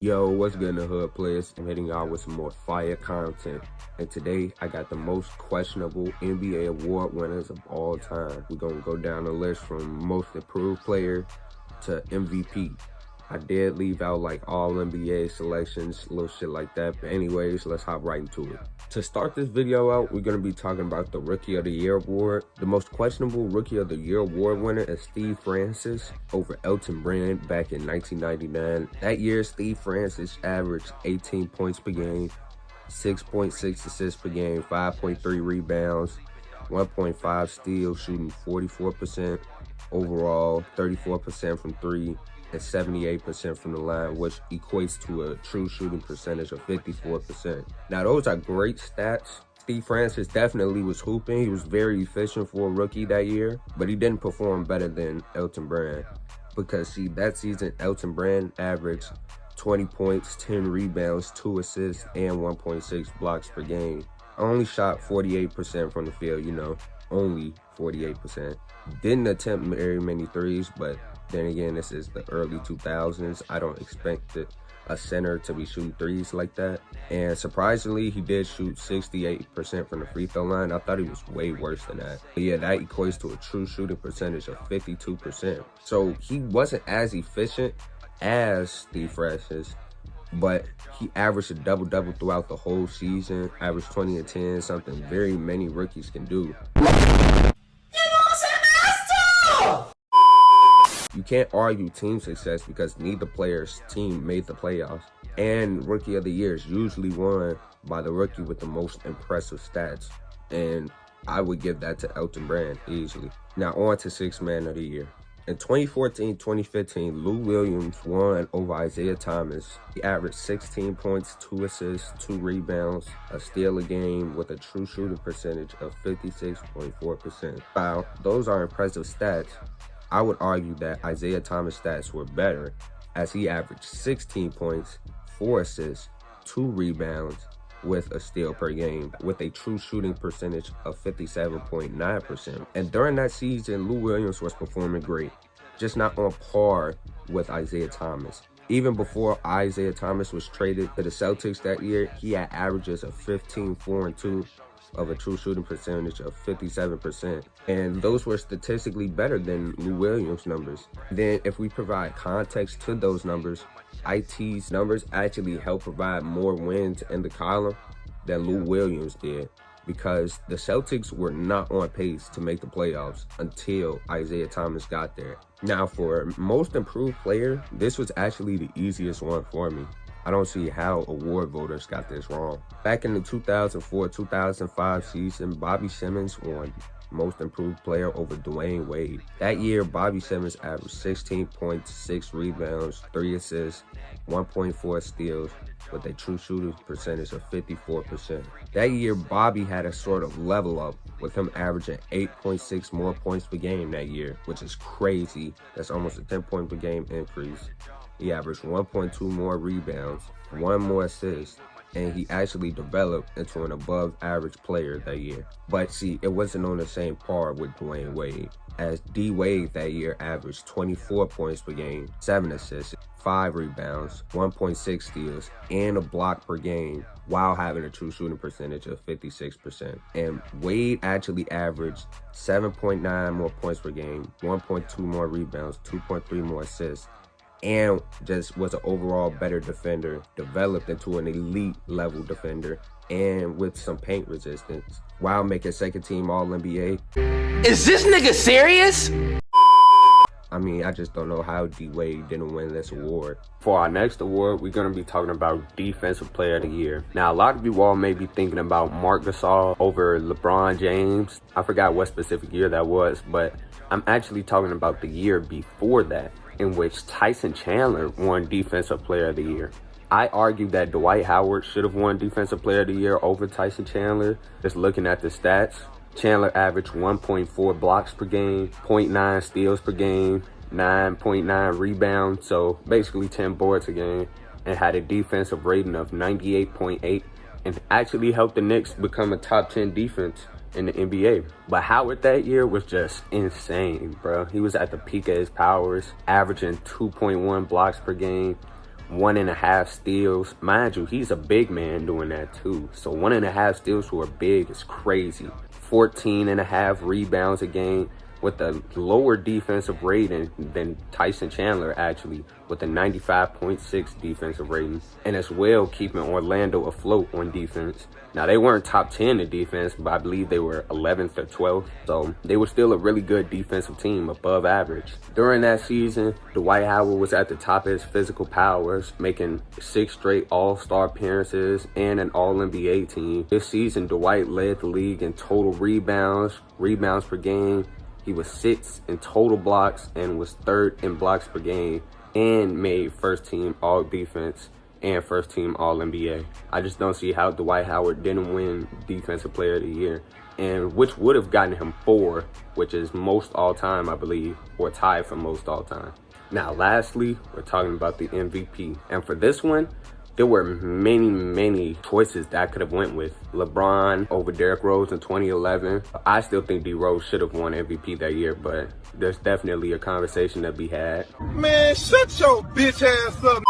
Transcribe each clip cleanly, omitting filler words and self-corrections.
Yo, what's good in the hood, players? I'm hitting y'all with some more fire content. And today, I got the most questionable NBA award winners of all time. We're going to go down the list from most improved player to MVP. I did leave out like all NBA selections, little shit like that. But anyways, let's hop right into it. To start this video out, we're going to be talking about the Rookie of the Year award. The most questionable Rookie of the Year award winner is Steve Francis over Elton Brand back in 1999. That year, Steve Francis averaged 18 points per game, 6.6 assists per game, 5.3 rebounds, 1.5 steals, shooting 44% overall, 34% from three, and 78% from the line, which equates to a true shooting percentage of 54%. Now, those are great stats. Steve Francis definitely was hooping. He was very efficient for a rookie that year, but he didn't perform better than Elton Brand. Because, see, that season, Elton Brand averaged 20 points, 10 rebounds, 2 assists, and 1.6 blocks per game. Only shot 48% from the field, only 48%. Didn't attempt very many threes, but then again, this is the early 2000s. I don't expect a center to be shooting threes like that. And surprisingly, he did shoot 68% from the free throw line. I thought he was way worse than that. But yeah, that equates to a true shooting percentage of 52%. So he wasn't as efficient as Steve Francis, but he averaged a double-double throughout the whole season, averaged 20 and 10, something very many rookies can do. You can't argue team success because neither player's team made the playoffs. And Rookie of the Year is usually won by the rookie with the most impressive stats. And I would give that to Elton Brand easily. Now on to Sixth Man of the Year. In 2014-2015, Lou Williams won over Isaiah Thomas. He averaged 16 points, 2 assists, 2 rebounds, a steal a game with a true shooting percentage of 56.4%. Wow, those are impressive stats. I would argue that Isaiah Thomas' stats were better, as he averaged 16 points, 4 assists, 2 rebounds, with a steal per game, with a true shooting percentage of 57.9%. And during that season, Lou Williams was performing great, just not on par with Isaiah Thomas. Even before Isaiah Thomas was traded to the Celtics that year, he had averages of 15, 4, and 2, of a true shooting percentage of 57%. And those were statistically better than Lou Williams' numbers. Then if we provide context to those numbers, IT's numbers actually help provide more wins in the column than Lou Williams did, because the Celtics were not on pace to make the playoffs until Isaiah Thomas got there. Now for most improved player, this was actually the easiest one for me. I don't see how award voters got this wrong. Back in the 2004-2005 season, Bobby Simmons won Most Improved Player over Dwayne Wade. That year, Bobby Simmons averaged 16 points, 6 rebounds, 3 assists, 1.4 steals, with a true shooting percentage of 54%. That year, Bobby had a sort of level up, with him averaging 8.6 more points per game that year, which is crazy. That's almost a 10-point per game increase. He averaged 1.2 more rebounds, 1 more assist, and he actually developed into an above-average player that year. But see, it wasn't on the same par with Dwayne Wade, as D. Wade that year averaged 24 points per game, 7 assists, 5 rebounds, 1.6 steals, and a block per game, while having a true shooting percentage of 56%. And Wade actually averaged 7.9 more points per game, 1.2 more rebounds, 2.3 more assists, and just was an overall better defender, developed into an elite level defender, and with some paint resistance, while making second team All-NBA. Is this nigga serious? I mean, I just don't know how D. Wade didn't win this award. For our next award, we're going to be talking about Defensive Player of the Year. Now, a lot of you all may be thinking about Marc Gasol over LeBron James. I forgot what specific year that was, but I'm actually talking about the year before that, in which Tyson Chandler won Defensive Player of the Year. I argue that Dwight Howard should have won Defensive Player of the Year over Tyson Chandler. Just looking at the stats, Chandler averaged 1.4 blocks per game, 0.9 steals per game, 9.9 rebounds, so basically 10 boards a game, and had a defensive rating of 98.8, and actually helped the Knicks become a top 10 defense in the NBA. But Howard that year was just insane, bro. He was at the peak of his powers, averaging 2.1 blocks per game, 1.5 steals. Mind you, he's a big man doing that too. So 1.5 steals who are big is crazy. 14.5 rebounds a game, with a lower defensive rating than Tyson Chandler, actually, with a 95.6 defensive rating, and as well keeping Orlando afloat on defense. Now, they weren't top 10 in defense, but I believe they were 11th or 12th, so they were still a really good defensive team, above average. During that season, Dwight Howard was at the top of his physical powers, making 6 straight All-Star appearances and an All-NBA team. This season, Dwight led the league in total rebounds per game. He was 6th in total blocks and was 3rd in blocks per game, and made first team all defense and first team all NBA. I just don't see how Dwight Howard didn't win Defensive Player of the Year, and which would have gotten him 4, which is most all time, I believe, or tied for most all time. Now, lastly, we're talking about the MVP. And for this one, there were many choices that I could have went with. LeBron over Derrick Rose in 2011. I still think D Rose should have won MVP that year, but there's definitely a conversation to be had. Man, shut your bitch ass up.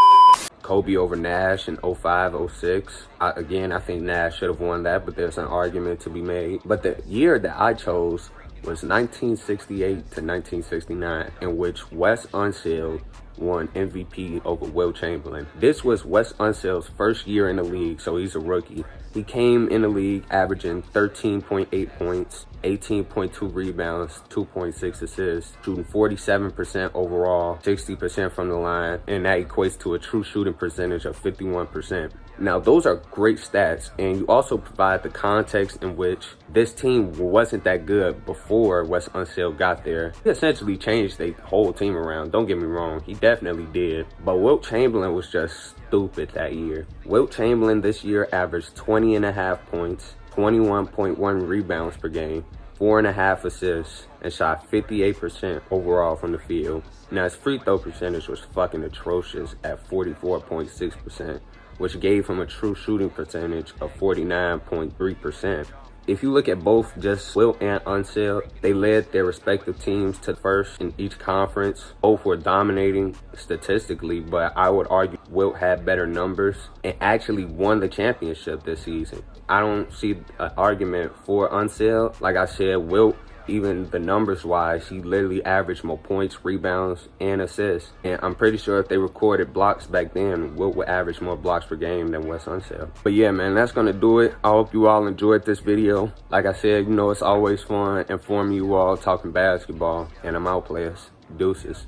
Kobe over Nash in 05-06. Again, I think Nash should have won that, but there's an argument to be made. But the year that I chose was 1968 to 1969, in which Wes Unseld won MVP over Wilt Chamberlain. This was Wes Unseld's first year in the league, so he's a rookie. He came in the league averaging 13.8 points, 18.2 rebounds, 2.6 assists, shooting 47% overall, 60% from the line, and that equates to a true shooting percentage of 51%. Now, those are great stats, and you also provide the context in which this team wasn't that good before Wes Unseld got there. He essentially changed the whole team around, don't get me wrong, he definitely did. But Wilt Chamberlain was just stupid that year. Wilt Chamberlain this year averaged 20.5 points, 21.1 rebounds per game, 4.5 assists, and shot 58% overall from the field. Now, his free throw percentage was fucking atrocious at 44.6%. which gave him a true shooting percentage of 49.3%. If you look at both just Wilt and Unseld, they led their respective teams to first in each conference. Both were dominating statistically, but I would argue Wilt had better numbers and actually won the championship this season. I don't see an argument for Unseld. Like I said, Wilt, even the numbers wise, he literally averaged more points, rebounds, and assists. And I'm pretty sure if they recorded blocks back then, Wilt would average more blocks per game than Wes Unseld. But yeah, man, that's gonna do it. I hope you all enjoyed this video. Like I said, you know, it's always fun informing you all talking basketball. And I'm out, players. Deuces.